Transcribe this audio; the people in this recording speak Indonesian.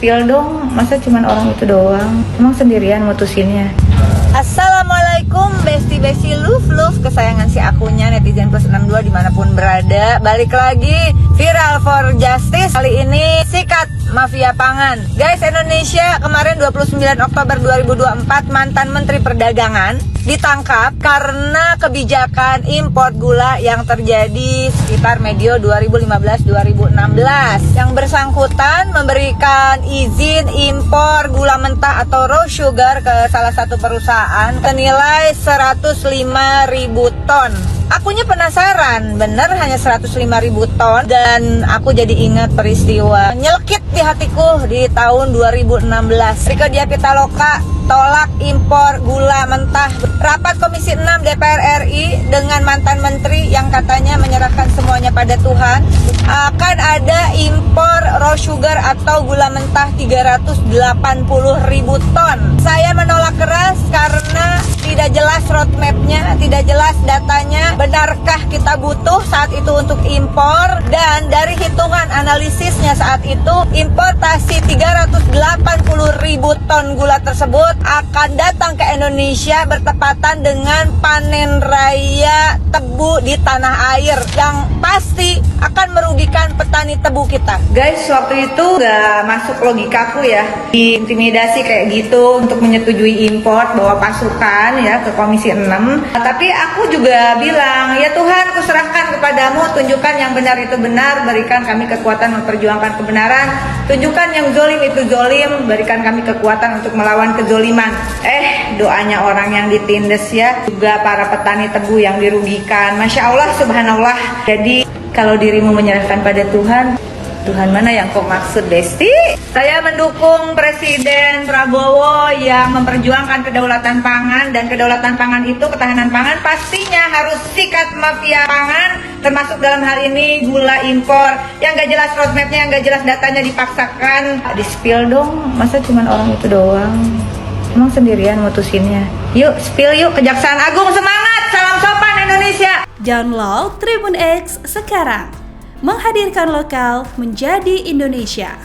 Spill dong, masa cuman orang itu doang? Emang sendirian mutusinnya? Assalamualaikum besti love kesayangan si akunya netizen plus 62 dimanapun berada. Balik lagi Viral for Justice. Kali ini sikat mafia pangan. Guys, Indonesia kemarin 29 Oktober 2024 mantan Menteri Perdagangan ditangkap karena kebijakan impor gula yang terjadi sekitar medio 2015-2016. Yang bersangkutan memberikan izin impor gula mentah atau raw sugar ke salah satu perusahaan senilai 105.000 ton. Akunya penasaran, bener hanya 105.000 ton, dan aku jadi ingat peristiwa nyelkit di hatiku di tahun 2016. Rika Diah Pitaloka tolak impor gula mentah. Rapat Komisi 6 DPR RI dengan mantan menteri yang katanya menyerahkan semuanya pada Tuhan, akan ada impor raw sugar atau gula mentah 380.000 ton. Saya menolak keras karena tidak jelas roadmap-nya, tidak jelas datanya. Benarkah kita butuh saat itu untuk impor? Dan dari hitungan analisisnya saat itu, importasi 380.000 ton gula tersebut akan datang ke Indonesia bertepatan dengan panen raya tebu di tanah air yang pasti akan merugikan petani tebu kita. Guys, waktu itu gak masuk logikaku ya, diintimidasi kayak gitu untuk menyetujui impor, bawa pasukan ya ke Komisi 6. Tapi aku juga bilang, ya Tuhan, kuserahkan kepadamu, tunjukkan yang benar itu benar, berikan kami kekuatan memperjuangkan kebenaran, tunjukkan yang zolim itu zolim, berikan kami kekuatan untuk melawan kezoliman. Doanya orang yang ditindes ya, juga para petani tebu yang dirugikan. Masya Allah, subhanallah. Jadi kalau dirimu menyerahkan pada Tuhan, Tuhan mana yang kau maksud, Besti? Saya mendukung Presiden Prabowo yang memperjuangkan kedaulatan pangan, dan kedaulatan pangan itu, ketahanan pangan pastinya harus sikat mafia pangan, termasuk dalam hal ini gula impor yang gak jelas roadmapnya, yang gak jelas datanya dipaksakan. Di-spill dong, masa cuman orang itu doang? Emang sendirian mutusinnya? Yuk, spill yuk, Kejaksaan Agung semangat, salam sopan Indonesia. Download Tribun X sekarang, menghadirkan lokal menjadi Indonesia.